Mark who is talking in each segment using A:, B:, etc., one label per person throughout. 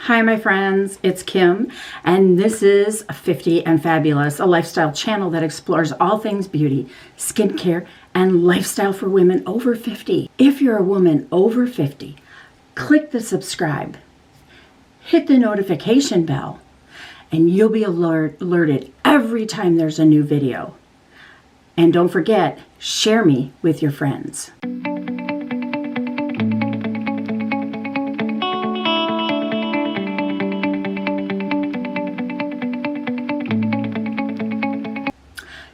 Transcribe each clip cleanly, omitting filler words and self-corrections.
A: Hi my friends, it's Kim, and this is 50 and Fabulous, a lifestyle channel that explores all things beauty, skincare, and lifestyle for women over 50. If you're a woman over 50, click the subscribe, hit the notification bell, and you'll be alerted every time there's a new video. And don't forget, share me with your friends.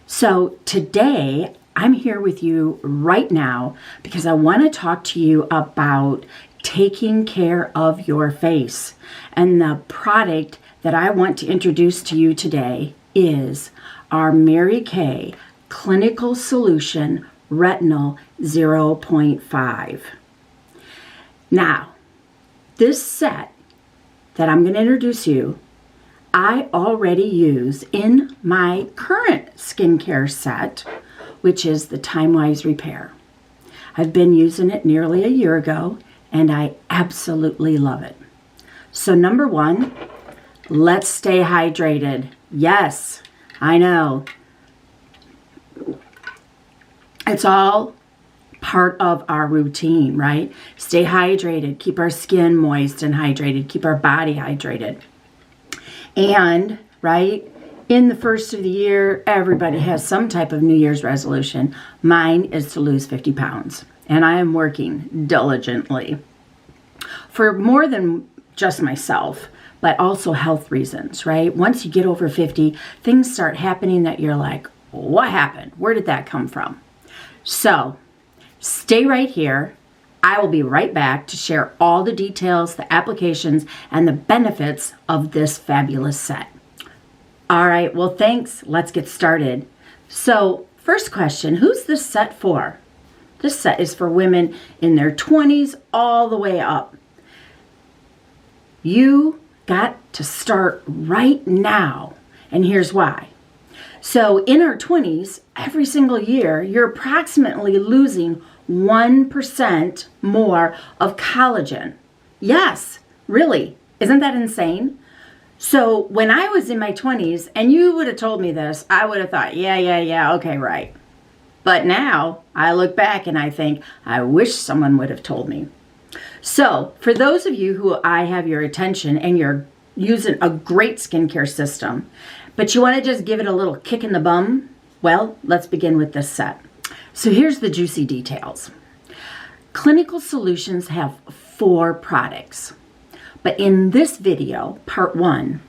A: So today I'm here with you right now because I want to talk to you about taking care of your face. And the product that I want to introduce to you today is our Mary Kay Clinical Solution Retinol 0.5. Now, this set that I'm going to introduce you, I already use in my current skincare set, which is the Time Wise Repair. I've been using it nearly a year ago, and I absolutely love it. So number one, let's stay hydrated. Yes, I know. It's all part of our routine, right? Stay hydrated, keep our skin moist and hydrated, keep our body hydrated. And, right, in the first of the year, everybody has some type of New Year's resolution. Mine is to lose 50 pounds, and I am working diligently for more than just myself, but also health reasons, right? Once you get over 50, things start happening that you're like, what happened? Where did that come from? So, stay right here. I will be right back to share all the details, the applications, and the benefits of this fabulous set. All right, well, thanks. Let's get started. So, first question, who's this set for? This set is for women in their 20s all the way up. You got to start right now, and here's why. So, in our 20s, every single year, you're approximately losing 1% more of collagen. Yes, really. Isn't that insane? So when I was in my 20s and you would have told me this, I would have thought, yeah, okay, right. But now I look back and I think, I wish someone would have told me. So for those of you who I have your attention and you're using a great skincare system, but you want to just give it a little kick in the bum, well, let's begin with this set. So here's the juicy details. Clinical Solutions have 4 products, but in this video, part 1,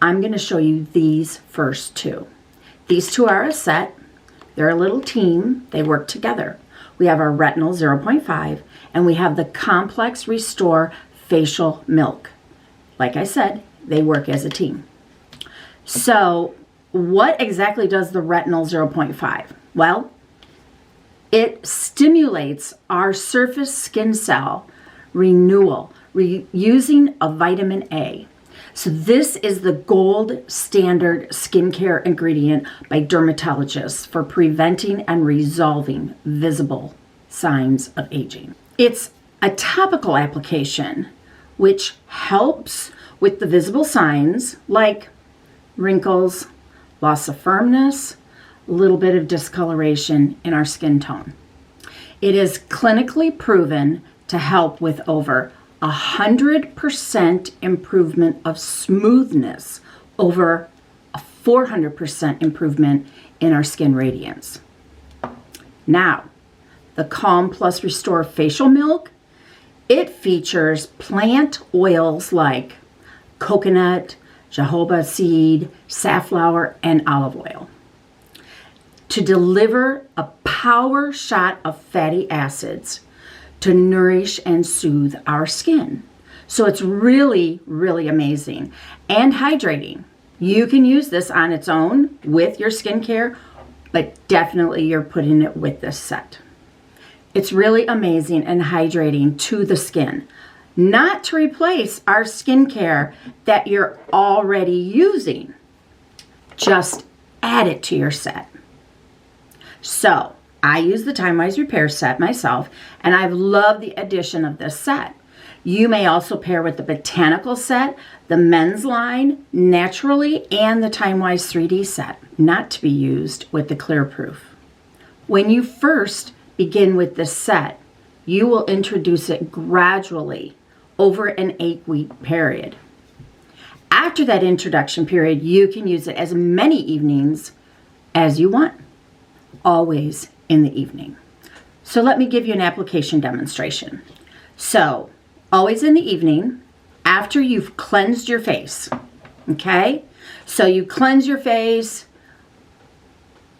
A: I'm going to show you these first 2. These 2 are a set. They're a little team. They work together. We have our Retinol 0.5 and we have the Complex Restore Facial Milk. Like I said, they work as a team. So what exactly does the Retinol 0.5? Well, it stimulates our surface skin cell renewal using a vitamin A. So this is the gold standard skincare ingredient by dermatologists for preventing and resolving visible signs of aging. It's a topical application which helps with the visible signs like wrinkles, loss of firmness, a little bit of discoloration in our skin tone. It is clinically proven to help with over 100% improvement of smoothness, over a 400% improvement in our skin radiance. Now, the Calm Plus Restore Facial Milk, it features plant oils like coconut, jojoba seed, safflower, and olive oil to deliver a power shot of fatty acids to nourish and soothe our skin. So it's really, really amazing and hydrating. You can use this on its own with your skincare, but definitely you're putting it with this set. It's really amazing and hydrating to the skin, not to replace our skincare that you're already using. Just add it to your set. So I use the Time Wise Repair set myself, and I've loved the addition of this set. You may also pair with the Botanical set, the Men's line, Naturally, and the Time-Wise 3D set, not to be used with the Clear Proof. When you first begin with this set, you will introduce it gradually over an 8-week period. After that introduction period, you can use it as many evenings as you want, always in the evening. So let me give you an application demonstration. So, always in the evening, after you've cleansed your face, okay? So you cleanse your face,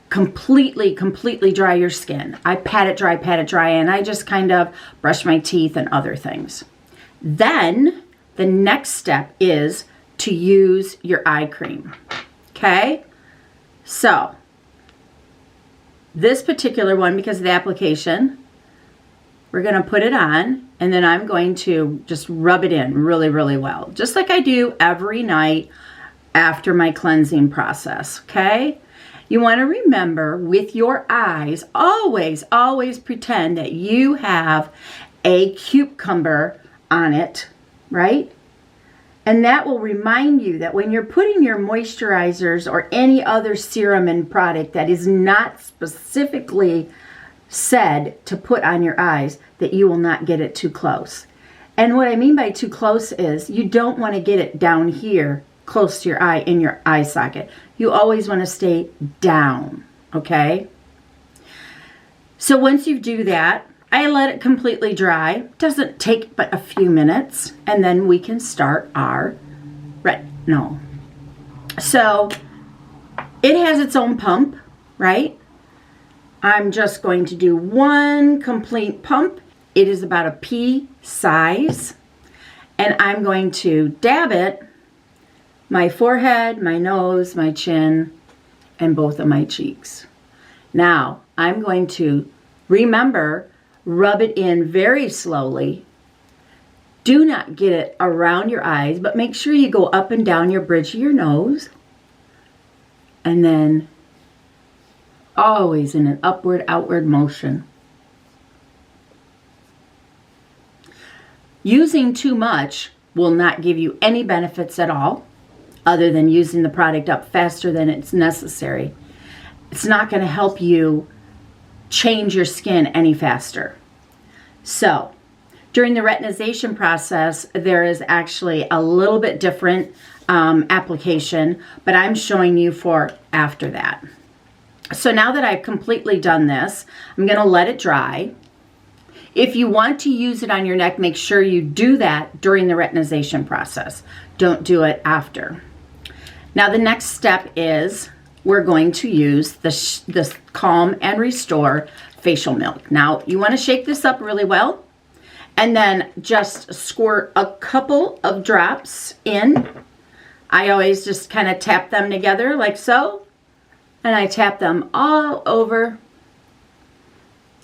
A: completely dry your skin. I pat it dry, and I just kind of brush my teeth and other things. Then, the next step is to use your eye cream, okay? So, this particular one, because of the application, we're going to put it on, and then I'm going to just rub it in really well, just like I do every night after my cleansing process, okay? You want to remember with your eyes, always pretend that you have a cucumber on it, right? And that will remind you that when you're putting your moisturizers or any other serum and product that is not specifically said to put on your eyes, that you will not get it too close. And what I mean by too close is you don't want to get it down here close to your eye in your eye socket. You always want to stay down, okay? So once you do that, I let it completely dry. Doesn't take but a few minutes, and then we can start our retinol. So it has its own pump, right? I'm just going to do one complete pump. It is about a pea size, and I'm going to dab it my forehead, my nose, my chin, and both of my cheeks. Now, I'm going to, remember, rub it in very slowly. Do not get it around your eyes, but make sure you go up and down your bridge of your nose. And then always in an upward-outward motion. Using too much will not give you any benefits at all, other than using the product up faster than it's necessary. It's not going to help you change your skin any faster. So, during the retinization process, there is actually a little bit different application, but I'm showing you for after that. So now that I've completely done this, I'm going to let it dry. If you want to use it on your neck, make sure you do that during the retinization process. Don't do it after. Now the next step is we're going to use this Calm and Restore Facial Milk. Now you want to shake this up really well, and then just squirt a couple of drops in. I always just kind of tap them together like so, and I tap them all over.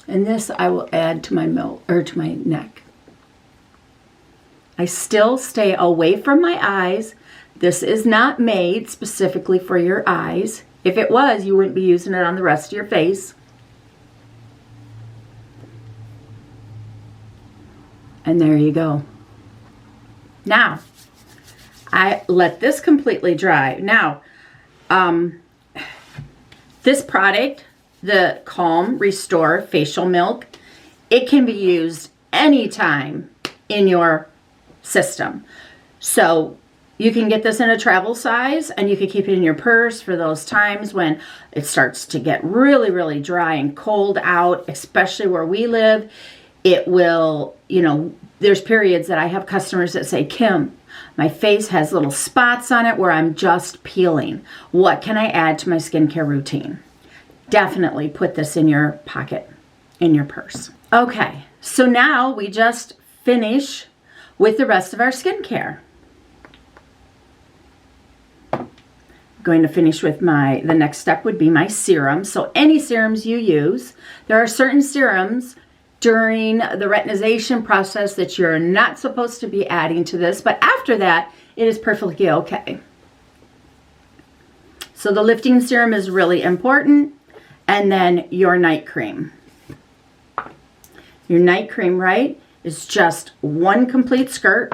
A: And this I will add to my milk, or to my neck. I still stay away from my eyes. This is not made specifically for your eyes. If it was, you wouldn't be using it on the rest of your face. And there you go. Now, I let this completely dry. Now, this product, the Calm Restore Facial Milk, it can be used anytime in your system. So you can get this in a travel size, and you can keep it in your purse for those times when it starts to get really dry and cold out, especially where we live. It will, there's periods that I have customers that say, Kim, my face has little spots on it where I'm just peeling. What can I add to my skincare routine? Definitely put this in your pocket, in your purse. Okay, so now we just finish with the rest of our skincare. I'm going to finish with the next step would be my serum. So any serums you use, there are certain serums during the retinization process that you're not supposed to be adding to this, but after that, it is perfectly okay. So the lifting serum is really important, and then your night cream. Your night cream, right, is just one complete squirt.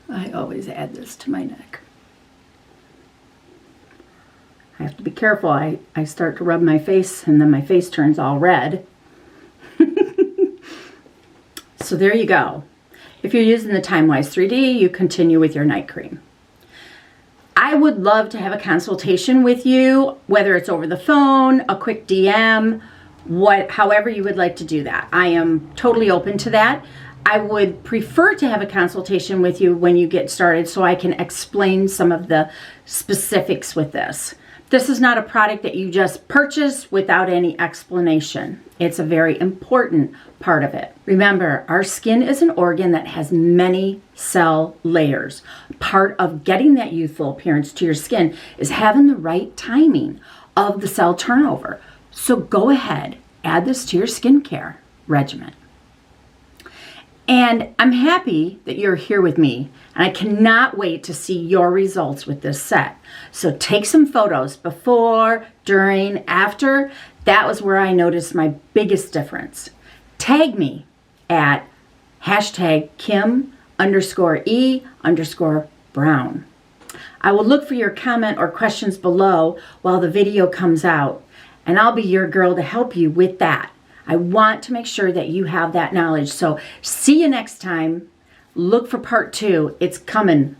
A: I always add this to my neck. I have to be careful. I start to rub my face and then my face turns all red. So there you go. If you're using the TimeWise 3D, you continue with your night cream. I would love to have a consultation with you, whether it's over the phone, a quick DM, however you would like to do that. I am totally open to that. I would prefer to have a consultation with you when you get started so I can explain some of the specifics with this. This is not a product that you just purchase without any explanation. It's a very important part of it. Remember, our skin is an organ that has many cell layers. Part of getting that youthful appearance to your skin is having the right timing of the cell turnover. So go ahead, add this to your skincare regimen. And I'm happy that you're here with me, and I cannot wait to see your results with this set. So take some photos before, during, after. That was where I noticed my biggest difference. Tag me at #Kimm_E_Brown. I will look for your comment or questions below while the video comes out, and I'll be your girl to help you with that. I want to make sure that you have that knowledge. So see you next time. Look for part 2. It's coming.